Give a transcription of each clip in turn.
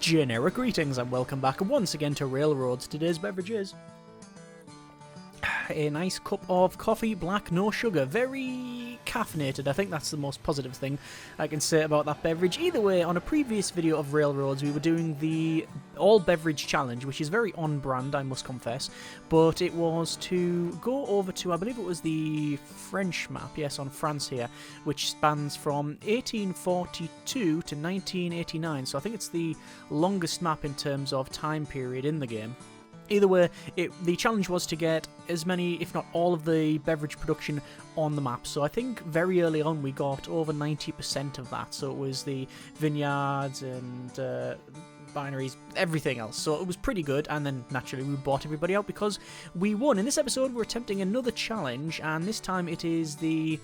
Generic greetings and welcome back once again to Railroads. Today's beverage is a nice cup of coffee, black, no sugar, very caffeinated. I think that's the most positive thing I can say about that beverage. Either way, on a previous video of Railroads, we were doing the all beverage challenge, which is very on brand, I must confess, but it was to go over to, I believe it was the French map, yes, on France here, which spans from 1842 to 1989, so I think it's the longest map in terms of time period in the game. Either way, the challenge was to get as many, if not all, of the beverage production on the map. So I think very early on we got over 90% of that. So it was the vineyards and binaries, everything else. So it was pretty good, and then naturally we bought everybody out because we won. In this episode we're attempting another challenge, and this time it is the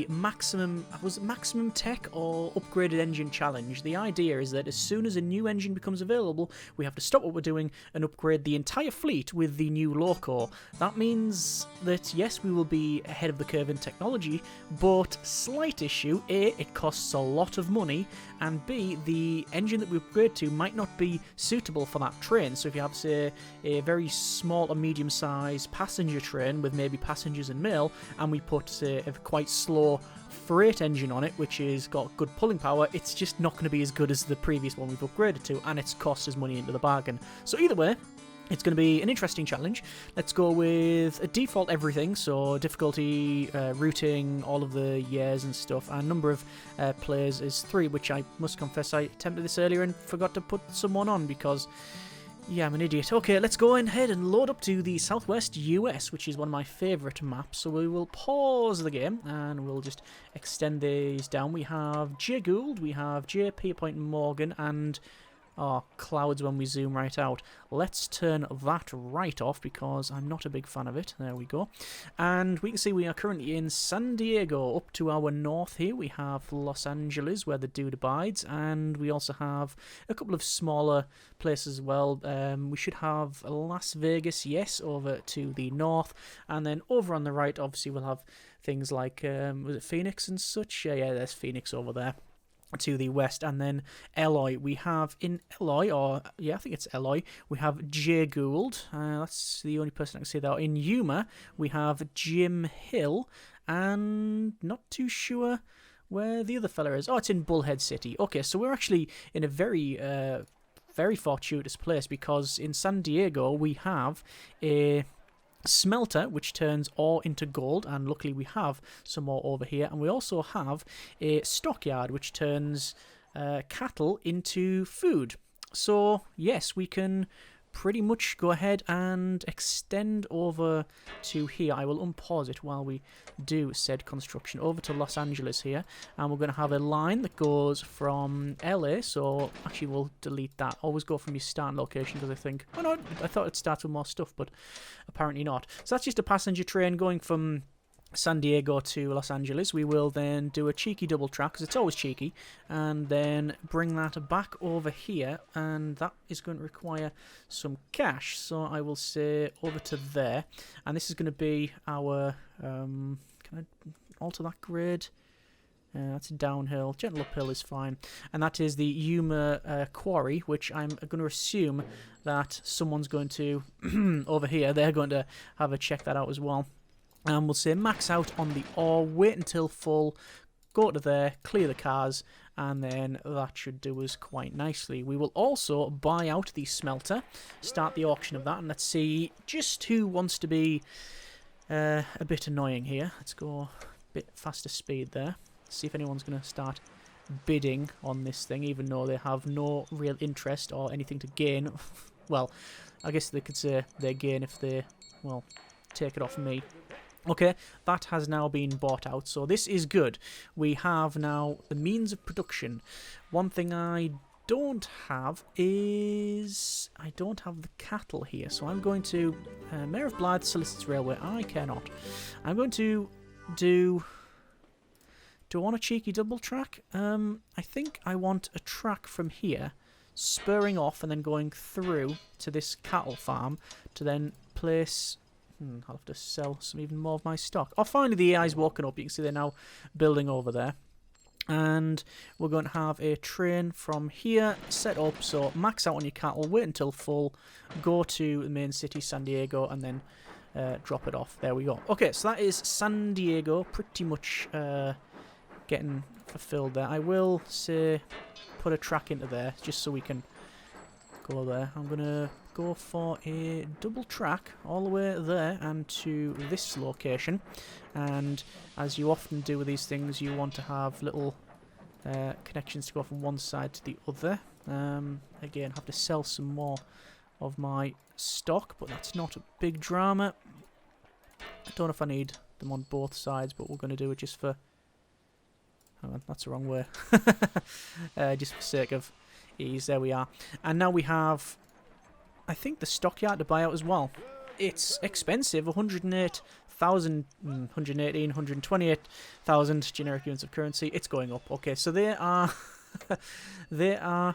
maximum, was it maximum tech or upgraded engine challenge. The idea is that as soon as a new engine becomes available, we have to stop what we're doing and upgrade the entire fleet with the new Loco. That means that yes, we will be ahead of the curve in technology, but slight issue: A, it costs a lot of money, and B, the engine that we upgrade to might not be suitable for that train. So if you have, say, a very small or medium-sized passenger train with maybe passengers and mail, and we put, say, a quite slow freight engine on it, which is got good pulling power, it's just not going to be as good as the previous one we've upgraded to, and it's cost us money into the bargain. So either way, it's going to be an interesting challenge. Let's go with a default everything, so difficulty, routing, all of the years and stuff, and number of players is 3, which I must confess I attempted this earlier and forgot to put someone on because, yeah, I'm an idiot. Okay, let's go ahead and load up to the Southwest US, which is one of my favourite maps. So we will pause the game and we'll just extend these down. We have J. Gould, we have J.P. Morgan, and clouds when we zoom right out. Let's turn that right off because I'm not a big fan of it. There we go. And we can see we are currently in San Diego. Up to our north here we have Los Angeles, where the dude abides, and we also have a couple of smaller places as well. We should have Las Vegas, yes, over to the north, and then over on the right obviously we'll have things like was it Phoenix and such? Yeah, there's Phoenix over there to the west, and then Eloy. We have in Eloy, or yeah, I think it's Eloy, we have Jay Gould. That's the only person I can see there. In Yuma, we have Jim Hill, and not too sure where the other fella is. Oh, it's in Bullhead City. Okay, so we're actually in a very, very fortuitous place because in San Diego we have a smelter which turns ore into gold, and luckily we have some more over here, and we also have a stockyard which turns cattle into food. So yes, we can pretty much go ahead and extend over to here. I will unpause it while we do said construction over to Los Angeles here, and we're going to have a line that goes from LA. So actually we'll delete that. Always go from your starting location, because I think, oh no, I thought it started with more stuff, but apparently not. So that's just a passenger train going from San Diego to Los Angeles. We will then do a cheeky double track, because it's always cheeky, and then bring that back over here, and that is going to require some cash. So I will say over to there, and this is going to be our can I alter that grade? That's downhill. Gentle uphill is fine. And that is the Yuma quarry, which I'm going to assume that someone's going to over here, they're going to have a check that out as well. And we'll say max out on the ore, wait until full, go to there, clear the cars, and then that should do us quite nicely. We will also buy out the smelter, start the auction of that, and let's see just who wants to be a bit annoying here. Let's go a bit faster speed there. See if anyone's going to start bidding on this thing, even though they have no real interest or anything to gain. Well, I guess they could say they gain if they, well, take it off me. Okay, that has now been bought out, so this is good. We have now the means of production. One thing I don't have is I don't have the cattle here, so I'm going to Mayor of Blythe solicits railway. I care not. I'm going to do I want a cheeky double track? I think I want a track from here, spurring off and then going through to this cattle farm to then place I'll have to sell some even more of my stock. Oh, finally the AI's woken up. You can see they're now building over there. And we're going to have a train from here set up, so max out on your cattle, wait until full, go to the main city, San Diego, and then drop it off. There we go. Okay, so that is San Diego, pretty much getting fulfilled there. I will say put a track into there, just so we can go there. I'm going to go for a double track all the way there and to this location. And as you often do with these things, you want to have little connections to go from one side to the other. Again, have to sell some more of my stock, but that's not a big drama. I don't know if I need them on both sides, but we're going to do it just for... Hang on, that's the wrong way. Just for sake of ease, there we are. And now we have, I think, the stockyard to buy out as well. It's expensive, 108,000, 118, 128,000 generic units of currency. It's going up. Okay, so they are they are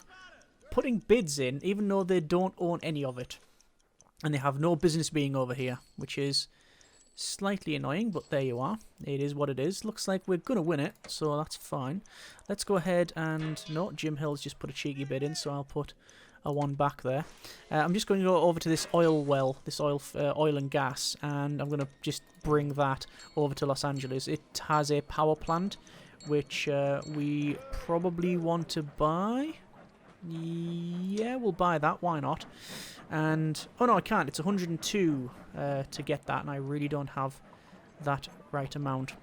putting bids in, even though they don't own any of it, and they have no business being over here, which is slightly annoying. But there you are. It is what it is. Looks like we're gonna win it, so that's fine. Let's go ahead and no, Jim Hill's just put a cheeky bid in, so I'll put a one back there. I'm just going to go over to this oil well, this oil and gas, and I'm going to just bring that over to Los Angeles. It has a power plant, which we probably want to buy. Yeah, we'll buy that. Why not? And oh no, I can't. It's 102 to get that, and I really don't have that right amount.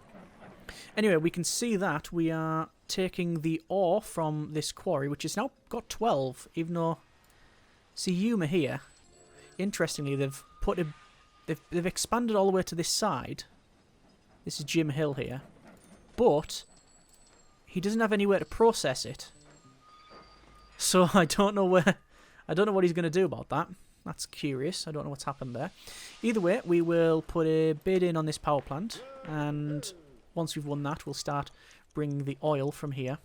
Anyway, we can see that we are taking the ore from this quarry, which has now got 12, even though... See, Yuma here, interestingly, they've put they've expanded all the way to this side. This is Jim Hill here, but he doesn't have anywhere to process it. So I don't know what he's going to do about that. That's curious. I don't know what's happened there. Either way, we will put a bid in on this power plant, and once we've won that, we'll start bringing the oil from here.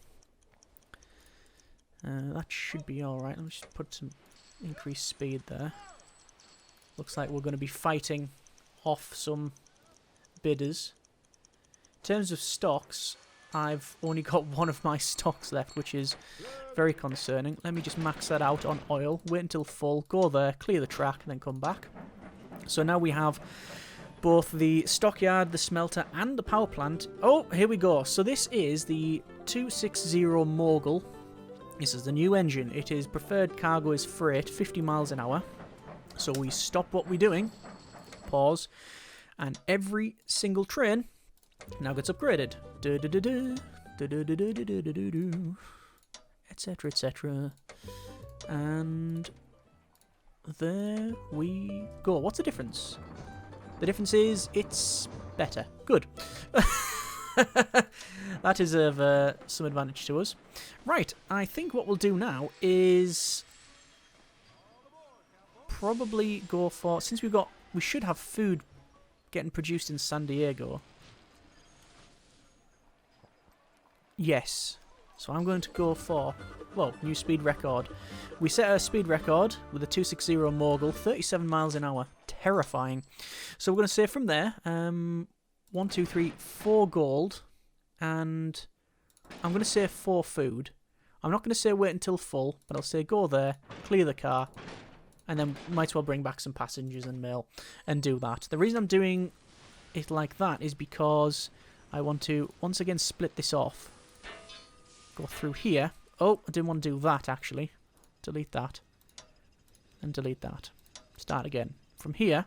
That should be alright. Let me just put some increased speed there. Looks like we're going to be fighting off some bidders. In terms of stocks, I've only got one of my stocks left, which is very concerning. Let me just max that out on oil, wait until full, go there, clear the track, and then come back. So now we have both the stockyard, the smelter, and the power plant. Oh, here we go. So this is the 260 Mogul. This is the new engine. It is preferred cargo is freight, 50 miles an hour. So we stop what we're doing, pause, and every single train now gets upgraded. Etc, etc. And there we go. What's the difference? The difference is it's better. Good. That is of some advantage to us. Right, I think what we'll do now is probably go for, since we should have food getting produced in San Diego. Yes. So I'm going to go for, well, new speed record. We set our speed record with a 260 Mogul, 37 miles an hour. Terrifying. So we're going to say from there, 1, 2, 3, 4 gold, and I'm going to say 4 food. I'm not going to say wait until full, but I'll say go there, clear the car, and then might as well bring back some passengers and mail and do that. The reason I'm doing it like that is because I want to, once again, split this off. Go through here. Oh, I didn't want to do that, actually. Delete that. And delete that. Start again. From here,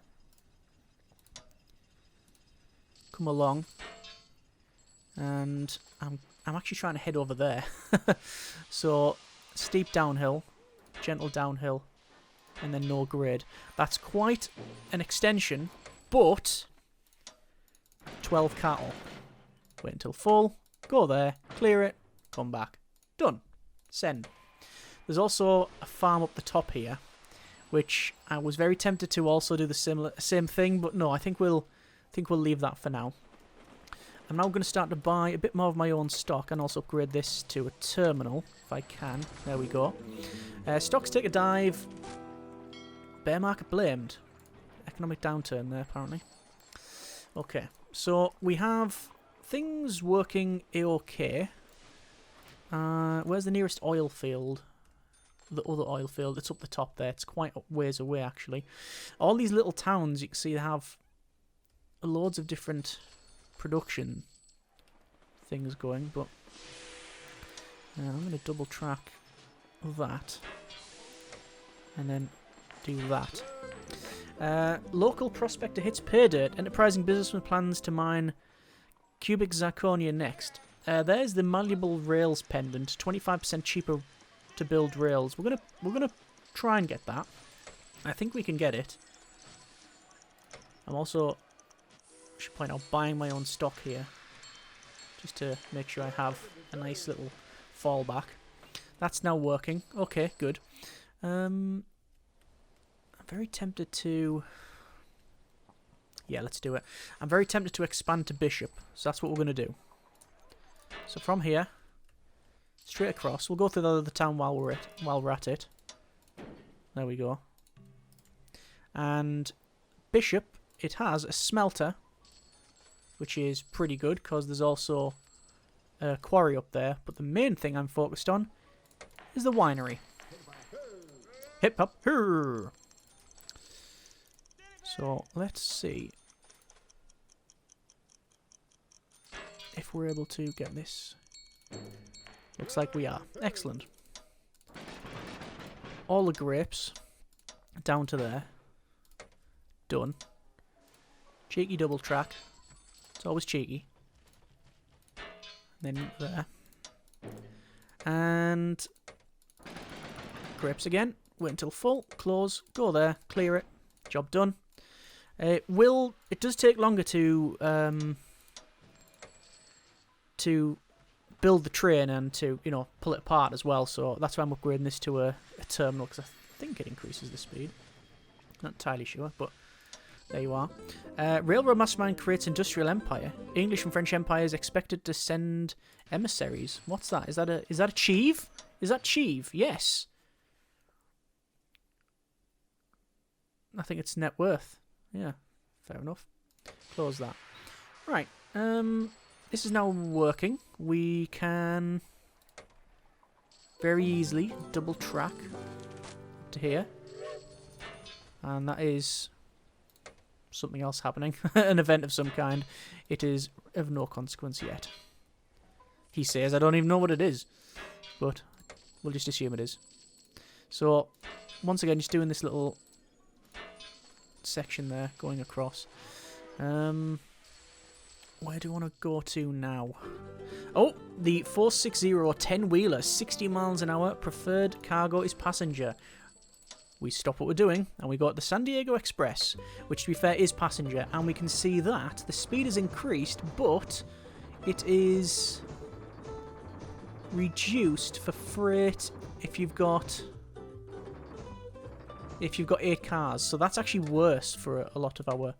come along, and I'm actually trying to head over there. So, steep downhill, gentle downhill, and then no grade. That's quite an extension, but 12 cattle. Wait until full, go there, clear it, come back. Done. Send. There's also a farm up the top here, which I was very tempted to also do the same thing, but no, I think we'll leave that for now. I'm now going to start to buy a bit more of my own stock and also upgrade this to a terminal, if I can. There we go. Stocks take a dive. Bear market blamed. Economic downturn there, apparently. Okay, so we have things working a-okay. Where's the nearest oil field? The other oil field. It's up the top there. It's quite a ways away, actually. All these little towns, you can see, they have loads of different production things going, but I'm going to double track that and then do that. Local prospector hits pay dirt. Enterprising businessman plans to mine cubic zirconia next. There's the malleable rails pendant, 25% cheaper to build rails. We're gonna try and get that. I think we can get it. I'm also, I should point out, buying my own stock here, just to make sure I have a nice little fallback. That's now working. Okay, good. I'm very tempted to... Yeah, let's do it. I'm very tempted to expand to Bishop, so that's what we're going to do. So from here, straight across. We'll go through the other town while we're at it. There we go. And Bishop, it has a smelter, which is pretty good because there's also a quarry up there. But the main thing I'm focused on is the winery. Hip hop, hurr! So let's see if we're able to get this. Looks like we are. Excellent. All the grapes down to there. Done. Cheeky double track. It's always cheeky. Then there. And grapes again. Wait until full. Close. Go there. Clear it. Job done. It does take longer to build the train and to, you know, pull it apart as well. So that's why I'm upgrading this to a terminal, because I think it increases the speed. Not entirely sure, but there you are. Railroad mastermind creates industrial empire. English and French empires expected to send emissaries. What's that? Is that Chieve? Is that Chieve? Yes. I think it's net worth. Yeah, fair enough. Close that. Right. This is now working. We can very easily double track to here. And that is something else happening. An event of some kind. It is of no consequence yet. He says, I don't even know what it is. But we'll just assume it is. So, once again, just doing this little section there, going across. Where do I want to go to now? Oh, the 460 10-wheeler, 60 miles an hour. Preferred cargo is passenger. We stop what we're doing, and we got the San Diego Express, which, to be fair, is passenger. And we can see that the speed has increased, but it is reduced for freight if you've got 8 cars. So that's actually worse for a lot of our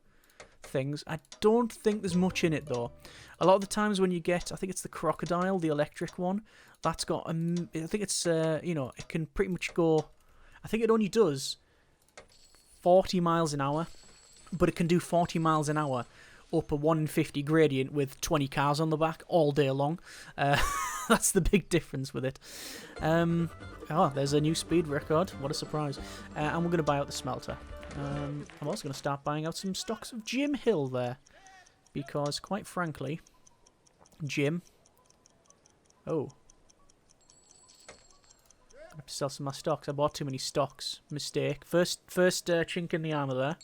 things. I don't think there's much in it, though. A lot of the times when you get, I think it's the Crocodile, the electric one, that's got, I think it's, you know, it can pretty much go, I think it only does 40 miles an hour, but it can do 40 miles an hour up a 150 gradient with 20 cars on the back all day long. That's the big difference with it. Oh, there's a new speed record. What a surprise. And we're going to buy out the smelter. I'm also going to start buying out some stocks of Jim Hill there. Because, quite frankly, Jim... Oh. I have to sell some of my stocks. I bought too many stocks. Mistake. First chink in the armour there.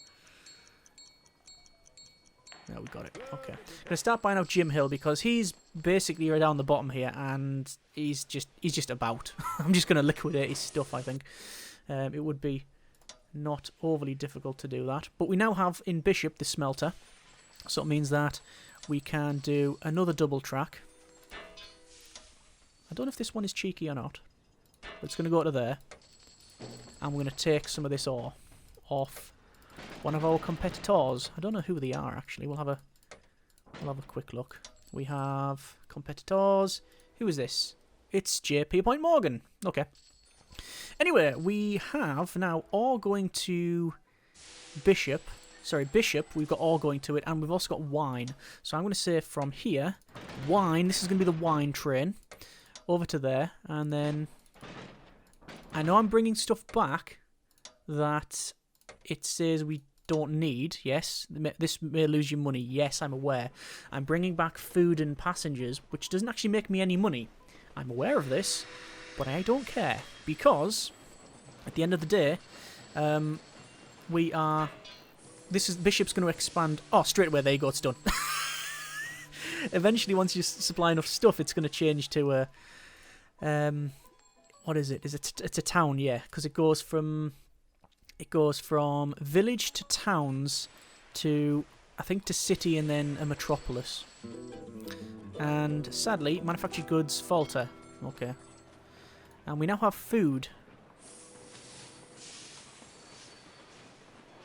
Yeah, we got it. Okay. I'm gonna start buying out Jim Hill because he's basically right down the bottom here, and he's just about. I'm just gonna liquidate his stuff. I think it would be not overly difficult to do that. But we now have in Bishop the smelter, so it means that we can do another double track. I don't know if this one is cheeky or not. But it's gonna go to there, and we're gonna take some of this ore off one of our competitors. I don't know who they are actually. We'll have a quick look. We have competitors. Who is this? It's JP Point Morgan. Okay. Anyway, we have now ore going to Bishop. Sorry, Bishop. We've got ore going to it, and we've also got wine. So I'm going to say from here, wine. This is going to be the wine train. over to there, and then I know I'm bringing stuff back that it says we don't need. Yes, this may lose you money. Yes, I'm aware. I'm bringing back food and passengers, which doesn't actually make me any money. I'm aware of this, but I don't care, because at the end of the day, Bishop's going to expand. Oh, straight away, there you go, it's done. Eventually, once you supply enough stuff, it's going to change to a, what is it? It's a town, yeah, because it goes from village to towns to, I think, to city and then a metropolis. And sadly, manufactured goods falter. Okay. And we now have food.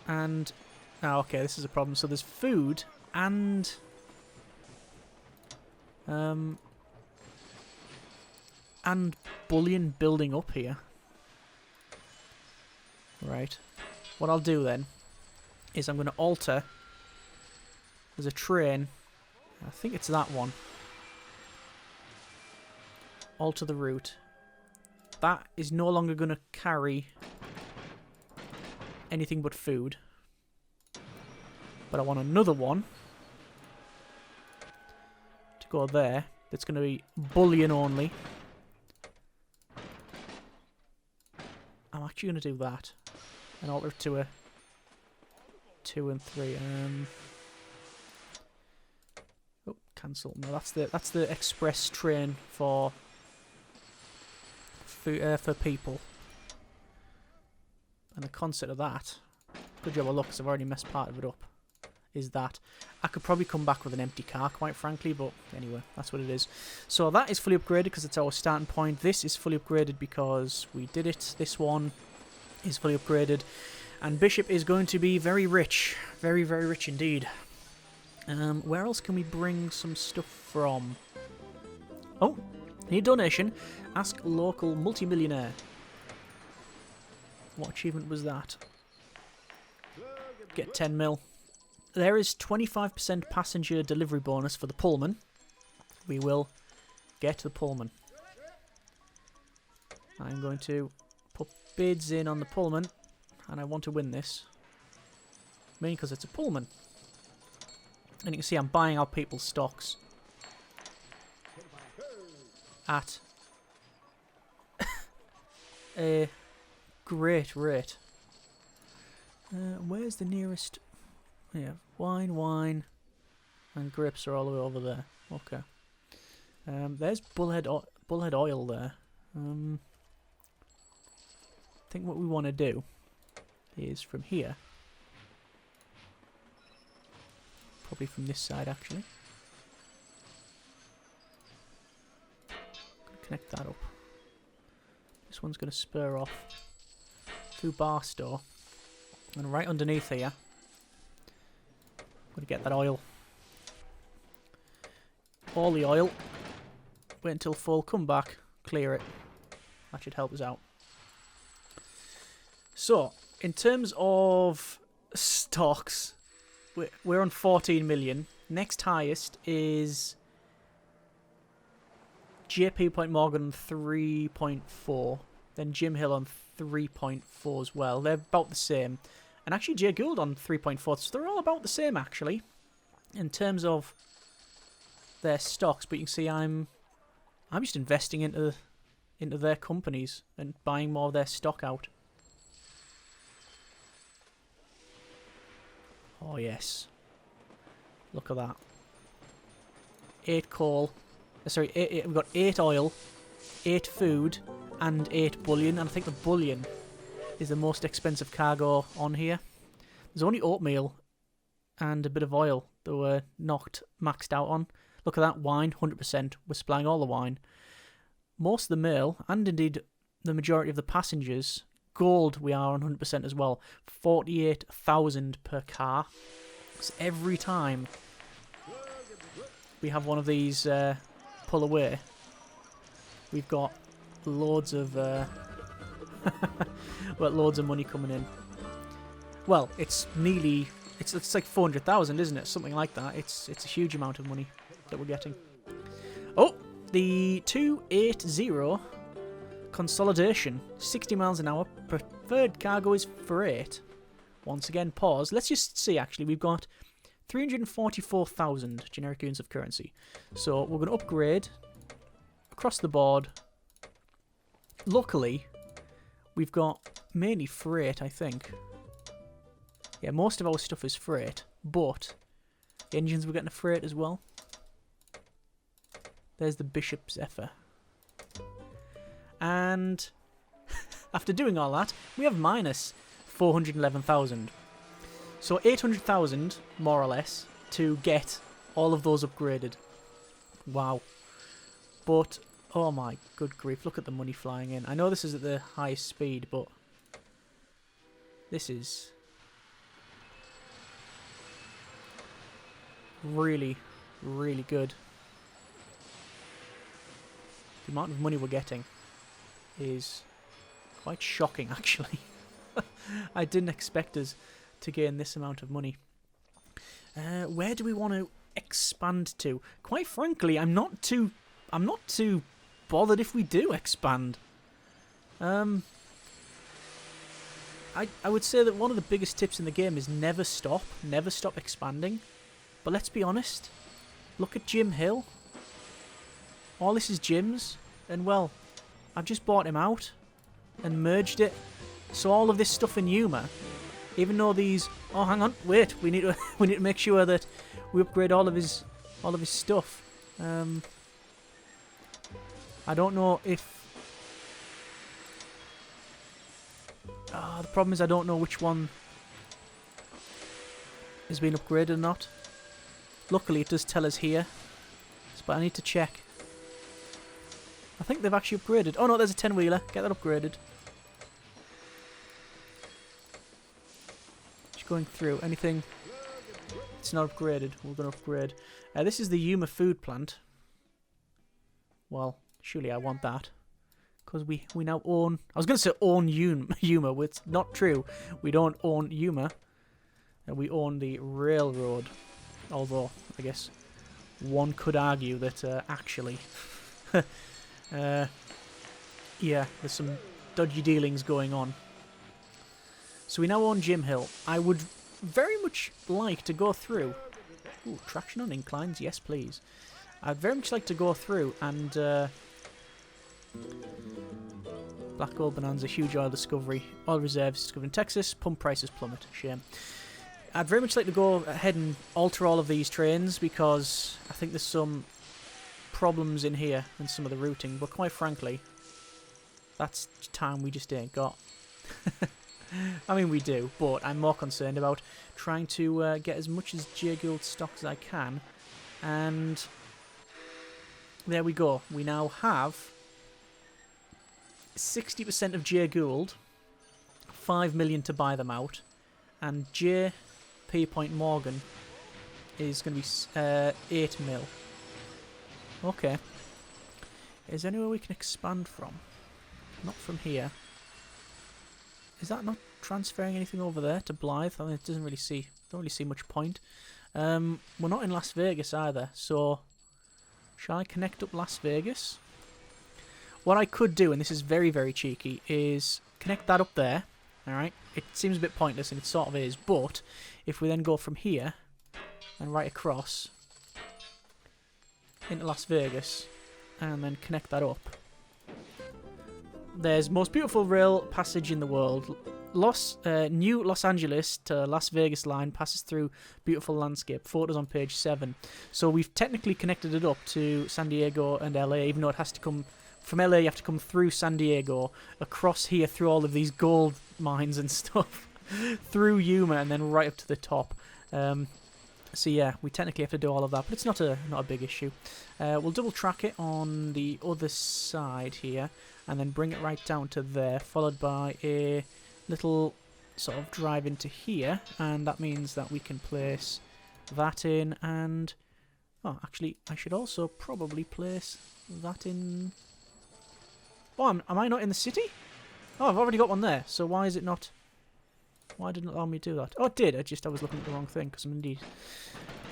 And okay, this is a problem. So there's food and bullion building up here. Right. What I'll do then is I'm going to alter. There's a train. I think it's that one. Alter the route. That is no longer going to carry anything but food. But I want another one to go there. That's going to be bullion only. I'm actually going to do that. And alter it to a 2 and 3. Oh, cancel. No, that's the express train for people. And the concept of that, good job of luck, because I've already messed part of it up, is that I could probably come back with an empty car, quite frankly, but anyway, that's what it is. So that is fully upgraded because it's our starting point. This is fully upgraded because we did it. This one is fully upgraded. And Bishop is going to be very rich. Very, very rich indeed. Where else can we bring some stuff from? Oh, need a donation. Ask local multimillionaire. What achievement was that? Get 10 mil. There is 25% passenger delivery bonus for the Pullman. We will get the Pullman. I'm going to put bids in on the Pullman, and I want to win this. Mainly because it's a Pullman. And you can see I'm buying out people's stocks at a great rate. Where's the nearest? Yeah, wine, and grapes are all the way over there. Okay. There's bullhead oil there. I think what we want to do is from here. Probably from this side, actually. Connect that up. This one's going to spur off through Barstow. And right underneath here, I'm going to get that oil. All the oil. Wait until full, come back, clear it. That should help us out. So, in terms of stocks, we're on 14 million. Next highest is JP Point Morgan on 3.4. Then Jim Hill on 3.4 as well. They're about the same. And actually Jay Gould on 3.4. So they're all about the same, actually, in terms of their stocks. But you can see I'm just investing into their companies and buying more of their stock out. Oh, yes. Look at that. 8 coal. Sorry, we've got 8 oil, 8 food, and 8 bullion. And I think the bullion is the most expensive cargo on here. There's only oatmeal and a bit of oil that we're maxed out on. Look at that, wine, 100%. We're supplying all the wine. Most of the mail, and indeed the majority of the passengers, gold we are on 100% as well. 48,000 per car. So every time we have one of these pull away, we've got loads of loads of money coming in. Well, it's nearly it's like 400,000, isn't it? Something like that. It's a huge amount of money that we're getting. Oh, the 280 consolidation. 60 miles an hour. Preferred cargo is freight. Once again, pause. Let's just see, actually. We've got 344,000 generic units of currency. So we're going to upgrade across the board. Luckily, we've got mainly freight, I think. Yeah, most of our stuff is freight, but the engines we're getting a freight as well. There's the Bishop Zephyr. And after doing all that, we have minus 411,000. So 800,000, more or less, to get all of those upgraded. Wow. But, oh my good grief, look at the money flying in. I know this is at the highest speed, but this is really, really good. The amount of money we're getting is quite shocking, actually. I didn't expect us to gain this amount of money. Where do we want to expand to? Quite frankly, I'm not too bothered if we do expand. I would say that one of the biggest tips in the game is never stop expanding. But let's be honest, look at Jim Hill. All this is Jim's, and well, I've just bought him out and merged it. So all of this stuff in Yuma, even though these, oh hang on, wait, we need to make sure that we upgrade all of his stuff. I don't know if the problem is I don't know which one has been upgraded or not. Luckily it does tell us here, but I need to check. I think they've actually upgraded. Oh no, there's a 10-wheeler. Get that upgraded. Just going through. Anything? It's not upgraded. We're going to upgrade. This is the Yuma food plant. Well, surely I want that. Because we now own... I was going to say own Yuma, but it's not true. We don't own Yuma. We own the railroad. Although, I guess one could argue that actually... yeah, there's some dodgy dealings going on. So we now own Jim Hill. I would very much like to go through... Ooh, traction on inclines, yes please. I'd very much like to go through and... Black Gold Bonanza, huge oil discovery. Oil reserves discovered in Texas. Pump prices plummet. Shame. I'd very much like to go ahead and alter all of these trains because I think there's some problems in here and some of the routing, but quite frankly, that's time we just ain't got. I mean, we do, but I'm more concerned about trying to get as much as J Gould stock as I can, and there we go. We now have 60% of J Gould, 5 million to buy them out, and J.P. Point Morgan is going to be 8 mil. Okay. Is there anywhere we can expand from? Not from here. Is that not transferring anything over there to Blythe? I mean, it don't really see much point. We're not in Las Vegas either, so shall I connect up Las Vegas? What I could do, and this is very, very cheeky, is connect that up there. Alright? It seems a bit pointless, and it sort of is, but if we then go from here and right across into Las Vegas and then connect that up, there's most beautiful rail passage in the world. New Los Angeles to Las Vegas line passes through beautiful landscape. Photos on page 7. So we've technically connected it up to San Diego and LA, even though it has to come from LA. You have to come through San Diego, across here through all of these gold mines and stuff, through Yuma, and then right up to the top. So yeah, we technically have to do all of that, but it's not a big issue. We'll double track it on the other side here, and then bring it right down to there, followed by a little sort of drive into here, and that means that we can place that in, and... Oh, actually, I should also probably place that in... Oh, am I not in the city? Oh, I've already got one there, so why is it not... Why didn't it allow me to do that? Oh, it did, I was looking at the wrong thing, because I'm indeed...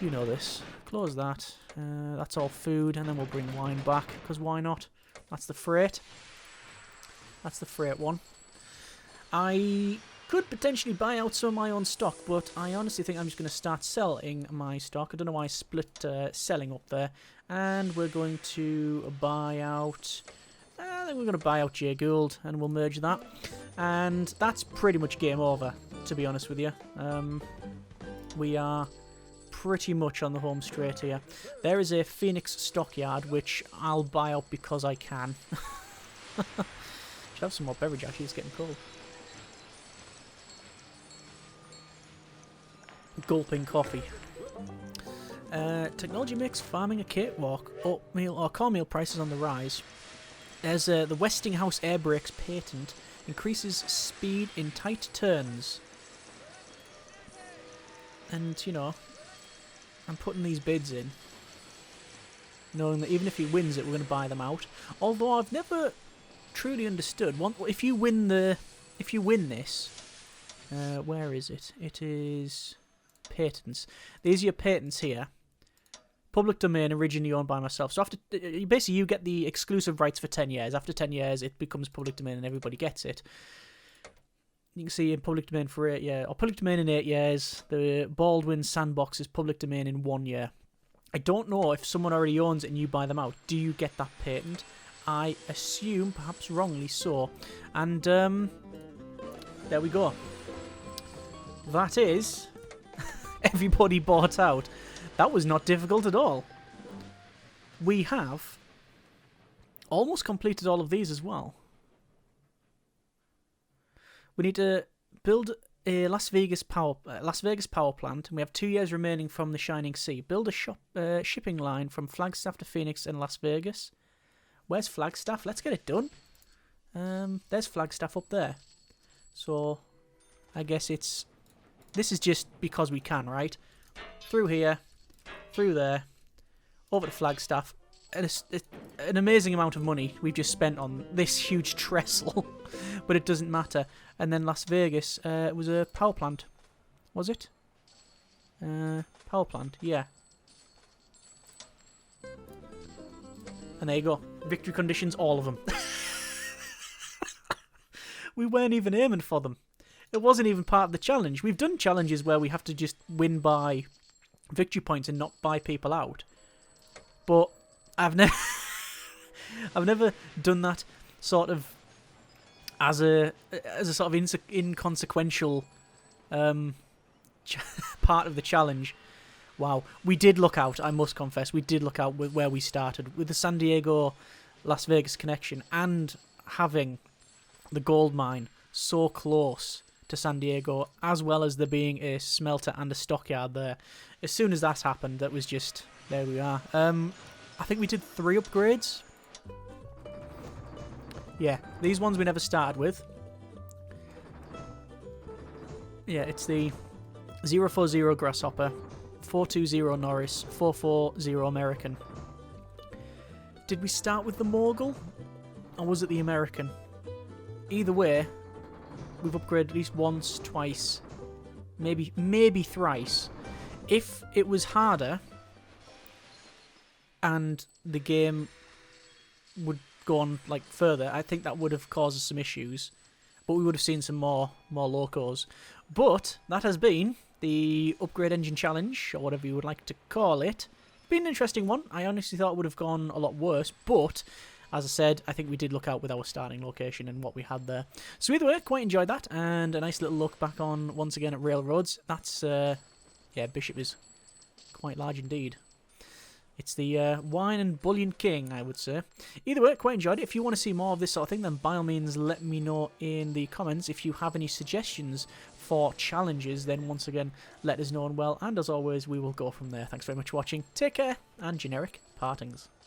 You know this. Close that. That's all food, and then we'll bring wine back, because why not? That's the freight. That's the freight one. I could potentially buy out some of my own stock, but I honestly think I'm just going to start selling my stock. I don't know why I split selling up there. And we're going to buy out... I think we're going to buy out J Gould, and we'll merge that. And that's pretty much game over, to be honest with you. We are pretty much on the home straight here. There is a Phoenix stockyard, which I'll buy out because I can. Should have some more beverage, actually. It's getting cold. Gulping coffee. Technology makes farming a cakewalk. Oatmeal or cornmeal prices on the rise. There's the Westinghouse air brakes patent increases speed in tight turns. And you know, I'm putting these bids in, knowing that even if he wins it, we're going to buy them out. Although I've never truly understood. If you win this, where is it? It is patents. These are your patents here. Public domain, originally owned by myself. So after basically you get the exclusive rights for 10 years. After 10 years, it becomes public domain and everybody gets it. You can see in public domain for 8 years, or public domain in 8 years. The Baldwin Sandbox is public domain in 1 year. I don't know if someone already owns it and you buy them out. Do you get that patent? I assume, perhaps wrongly so. And there we go. That is everybody bought out. That was not difficult at all. We have almost completed all of these as well. We need to build a Las Vegas power plant, and we have 2 years remaining from the Shining Sea. Build a shipping line from Flagstaff to Phoenix and Las Vegas. Where's Flagstaff? Let's get it done. There's Flagstaff up there. So I guess this is just because we can, right? Through here, through there, over to Flagstaff. And an amazing amount of money we've just spent on this huge trestle, but it doesn't matter. And then Las Vegas was a power plant, was it? Power plant, yeah. And there you go. Victory conditions, all of them. We weren't even aiming for them. It wasn't even part of the challenge. We've done challenges where we have to just win by victory points and not buy people out. But I've never I've never done that sort of as a sort of inconsequential part of the challenge. Wow, we did look out, I must confess. We did look out with where we started with the San Diego Las Vegas connection and having the gold mine so close to San Diego, as well as there being a smelter and a stockyard there. As soon as that happened, that was just, there we are. I think we did 3 upgrades. Yeah, these ones we never started with. Yeah, it's the 040 Grasshopper, 420 Norris, 440 American. Did we start with the Mogul? Or was it the American? Either way, we've upgraded at least once, twice, maybe thrice. If it was harder and the game would go on like further, I think that would have caused us some issues. But we would have seen some more locos. But that has been the Upgrade Engine Challenge, or whatever you would like to call it. Been an interesting one. I honestly thought it would have gone a lot worse, but as I said, I think we did look out with our starting location and what we had there. So either way, quite enjoyed that, and a nice little look back on, once again, at Railroads. That's, yeah, Bishop is quite large indeed. It's the Wine and Bullion King, I would say. Either way, quite enjoyed it. If you want to see more of this sort of thing, then by all means let me know in the comments. If you have any suggestions for challenges, then once again, let us know. And well, and as always, we will go from there. Thanks very much for watching. Take care, and generic partings.